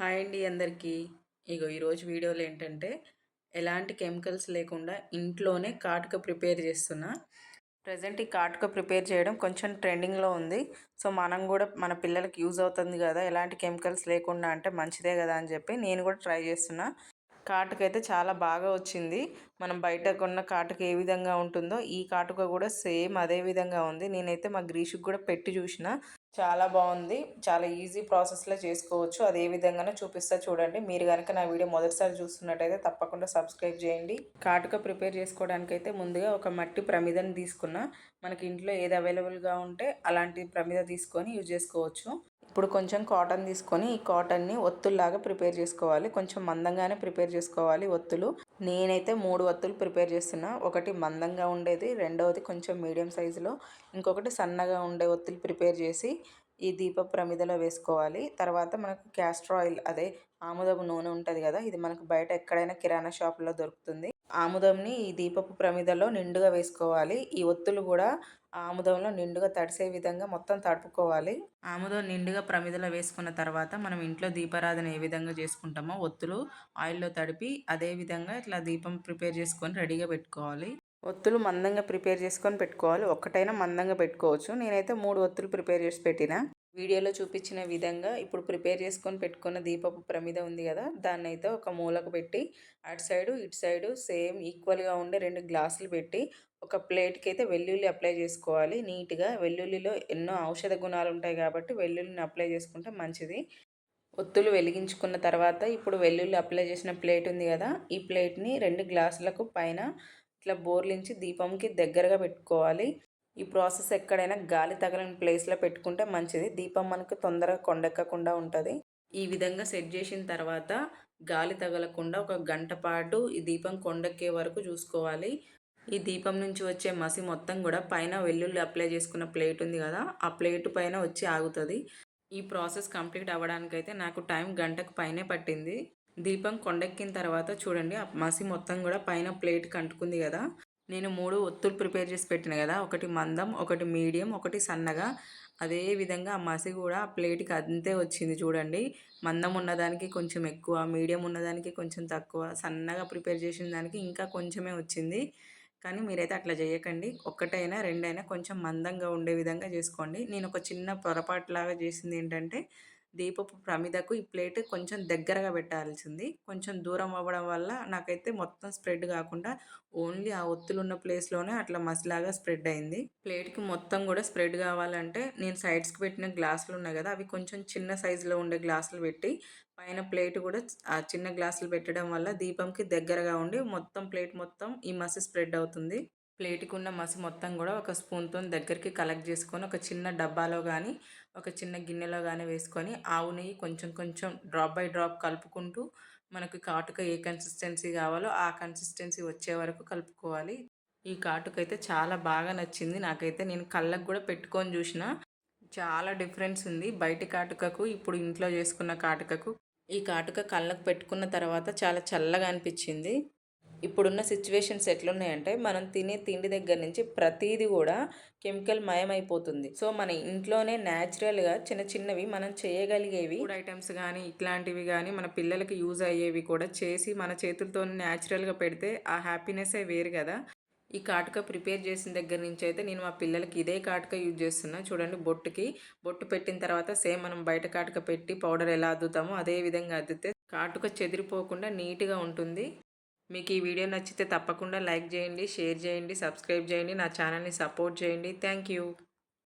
Hi అండి అందరికీ. ఈరోజు వీడియోలో ఏంటంటే, ఎలాంటి కెమికల్స్ లేకుండా ఇంట్లోనే కాటుక ప్రిపేర్ చేస్తున్నా. ప్రెజెంట్ ఈ కాటుక ప్రిపేర్ చేయడం కొంచెం ట్రెండింగ్‌లో ఉంది. సో, మనం గూడా మన పిల్లలకి యూజ్ అవుతుంది గదా! ఎలాంటి కెమికల్స్ లేకుండా అంటే మంచిదే గదా అని చెప్పి నేను గూడా ట్రై చేస్తున్నా. కాటుకైతే చాలా బాగా వచ్చింది. మనం బయట కొన్న కాటుక ఏ విధంగా ఉంటుందో, ఈ కాటుక గూడా సేమ్ అదే విధంగా ఉంది. నేనైతే మా గ్రీష్‌కి గూడా పెట్టి చూషిన. చాలా బావుంది. చాలా ఈజీ ప్రాసెస్‌లో చేసుకోవచ్చు. అది ఏ విధంగానో చూపిస్తా చూడండి. మీరు గనక నా వీడియో మొదటిసారి చూస్తున్నట్టయితే తప్పకుండా సబ్స్క్రైబ్ చేయండి. కాటుక ప్రిపేర్ చేసుకోవడానికైతే ముందుగా ఒక మట్టి ప్రమిదను తీసుకున్నా. మనకి ఇంట్లో ఏది అవైలబుల్‌గా ఉంటే అలాంటి ప్రమిద తీసుకొని యూజ్ చేసుకోవచ్చు. ఇప్పుడు కొంచెం కాటన్ తీసుకొని ఈ కాటన్ని ఒత్తుల్లాగా ప్రిపేర్ చేసుకోవాలి. కొంచెం మందంగానే ప్రిపేర్ చేసుకోవాలి ఒత్తులు. నేనైతే 3 ఒత్తులు ప్రిపేర్ చేస్తున్నా. ఒకటి మందంగా ఉండేది, రెండవది కొంచెం మీడియం సైజులో, ఇంకొకటి సన్నగా ఉండే ఒత్తులు ప్రిపేర్ చేసి ఈ దీపపు ప్రమిదలో వేసుకోవాలి. తర్వాత మనకు క్యాస్టర్ ఆయిల్ అదే ఆముదపు నూనె ఉంటుంది కదా, ఇది మనకు బయట ఎక్కడైనా కిరాణా షాపులో దొరుకుతుంది. ఆముదంని ఈ దీపపు ప్రమిదలో నిండుగా వేసుకోవాలి. ఈ ఒత్తులు కూడా ఆముదంలో నిండుగా తడిసే విధంగా మొత్తం తడుపుకోవాలి. ఆముదం నిండుగా ప్రమిదలో వేసుకున్న తర్వాత మనం ఇంట్లో దీపారాధన ఏ విధంగా చేసుకుంటామో ఒత్తులు ఆయిల్‌లో తడిపి అదే విధంగా ఇట్లా దీపం ప్రిపేర్ చేసుకొని రెడీగా పెట్టుకోవాలి. ఒత్తులు మందంగా ప్రిపేర్ చేసుకొని పెట్టుకోవాలి. ఒక్కటైనా మందంగా పెట్టుకోవచ్చు. నేనైతే 3 ఒత్తులు ప్రిపేర్ చేసి పెట్టిన. వీడియోలో చూపించిన విధంగా ఇప్పుడు ప్రిపేర్ చేసుకొని పెట్టుకున్న దీపపు ప్రమిద ఉంది కదా, దాన్నైతే ఒక మూలకు పెట్టి అటు సైడు ఇటు సైడు సేమ్ ఈక్వల్‌గా ఉండే 2 గ్లాసులు పెట్టి ఒక ప్లేట్‌కి అయితే వెల్లుల్లి అప్లై చేసుకోవాలి నీట్‌గా. వెల్లుల్లిలో ఎన్నో ఔషధ గుణాలు ఉంటాయి కాబట్టి వెల్లుల్లిని అప్లై చేసుకుంటే మంచిది. ఒత్తులు వెలిగించుకున్న తర్వాత ఇప్పుడు వెల్లుల్లి అప్లై చేసిన ప్లేట్ ఉంది కదా, ఈ ప్లేట్‌ని 2 గ్లాసులకు పైన ఇట్లా బోర్లించి దీపంకి దగ్గరగా పెట్టుకోవాలి. ఈ ప్రాసెస్ ఎక్కడైనా గాలి తగలని ప్లేస్‌లో పెట్టుకుంటే మంచిది. దీపం మనకు తొందరగా కొండెక్కకుండా ఉంటది. ఈ విధంగా సెట్ చేసిన తర్వాత గాలి తగలకుండా ఒక గంట పాటు ఈ దీపం కొండెక్కే వరకు చూసుకోవాలి. ఈ దీపం నుంచి వచ్చే మసి మొత్తం కూడా పైన వెల్లుల్లి అప్లై చేసుకున్న ప్లేట్ ఉంది కదా, ఆ ప్లేట్ పైన వచ్చి ఆగుతది. ఈ ప్రాసెస్ కంప్లీట్ అవ్వడానికైతే నాకు టైం గంటకు పైనే పట్టింది. దీపం కొండెక్కిన తర్వాత చూడండి ఆ మసి మొత్తం కూడా పైన ప్లేట్‌కి అంటుకుంది కదా. నేను 3 ఒత్తులు ప్రిపేర్ చేసి పెట్టిన కదా, ఒకటి మందం, ఒకటి మీడియం, ఒకటి సన్నగా. అదే విధంగా ఆ మసి కూడా ఆ ప్లేట్‌కి అంతే వచ్చింది చూడండి. మందం ఉన్నదానికి కొంచెం ఎక్కువ, మీడియం ఉన్నదానికి కొంచెం తక్కువ, సన్నగా ప్రిపేర్ చేసిన దానికి ఇంకా కొంచెమే వచ్చింది. కానీ మీరైతే అట్లా చేయకండి. ఒక్కటైనా, రెండైనా కొంచెం మందంగా ఉండే విధంగా చేసుకోండి. నేను ఒక చిన్న పొరపాటులాగా చేసింది ఏంటంటే, దీపపు ప్రమిదకు ఈ ప్లేట్ కొంచెం దగ్గరగా పెట్టాల్సింది. కొంచెం దూరం అవ్వడం వల్ల నాకైతే మొత్తం స్ప్రెడ్ కాకుండా ఓన్లీ ఆ ఒత్తులున్న ప్లేస్‌లోనే అట్లా మసిలాగా స్ప్రెడ్ అయింది. ప్లేట్‌కి మొత్తం కూడా స్ప్రెడ్ కావాలంటే నేను సైడ్స్‌కి పెట్టిన గ్లాసులు ఉన్నాయి కదా, అవి కొంచెం చిన్న సైజులో ఉండే గ్లాసులు పెట్టి పైన ప్లేట్ కూడా ఆ చిన్న గ్లాసులు పెట్టడం వల్ల దీపంకి దగ్గరగా ఉండి మొత్తం ప్లేట్ మొత్తం ఈ మసి స్ప్రెడ్ అవుతుంది. ప్లేట్‌కి ఉన్న మసి మొత్తం కూడా ఒక స్పూన్‌తోని దగ్గరికి కలెక్ట్ చేసుకొని ఒక చిన్న డబ్బాలో గానీ, ఒక చిన్న గిన్నెలో గానీ వేసుకొని ఆవు నెయ్యి కొంచెం కొంచెం డ్రాప్ బై డ్రాప్ కలుపుకుంటూ మనకి కాటుక ఏ కన్సిస్టెన్సీ కావాలో ఆ కన్సిస్టెన్సీ వచ్చే వరకు కలుపుకోవాలి. ఈ కాటుకైతే చాలా బాగా నచ్చింది నాకైతే. నేను కళ్ళకి కూడా పెట్టుకొని చూసిన. చాలా డిఫరెన్స్ ఉంది బయటి కాటుకకు, ఇప్పుడు ఇంట్లో చేసుకున్న కాటుకకు. ఈ కాటుక కళ్ళకు పెట్టుకున్న తర్వాత చాలా చల్లగా అనిపించింది. ఇప్పుడున్న సిచ్యువేషన్స్ ఎట్లున్నాయంటే, మనం తినే తిండి దగ్గర నుంచి ప్రతీది కూడా కెమికల్ మయమైపోతుంది. సో, మన ఇంట్లోనే న్యాచురల్‌గా చిన్న చిన్నవి మనం చేయగలిగేవి ఫుడ్ ఐటెమ్స్ గానీ, ఇట్లాంటివి గానీ మన పిల్లలకి యూజ్ అయ్యేవి కూడా చేసి మన చేతులతోని న్యాచురల్‌గా పెడితే ఆ హ్యాపీనెస్సే వేరు గదా! ఈ కాటుక ప్రిపేర్ చేసిన దగ్గర నుంచి అయితే నేను మా పిల్లలకి ఇదే కాటుక యూజ్ చేస్తున్నా. చూడండి బొట్టుకి బొట్టు పెట్టిన తర్వాత సేమ్ మనం బయట కాటుక పెట్టి పౌడర్ ఎలా అద్దుతామో అదే విధంగా అద్దితే కాటుక చెదిరిపోకుండా నీట్‌గా ఉంటుంది. మీకు ఈ వీడియో నచ్చితే తప్పకుండా లైక్ చేయండి, షేర్ చేయండి, సబ్స్క్రైబ్ చేయండి. నా ఛానల్‌ని సపోర్ట్ చేయండి. Thank you.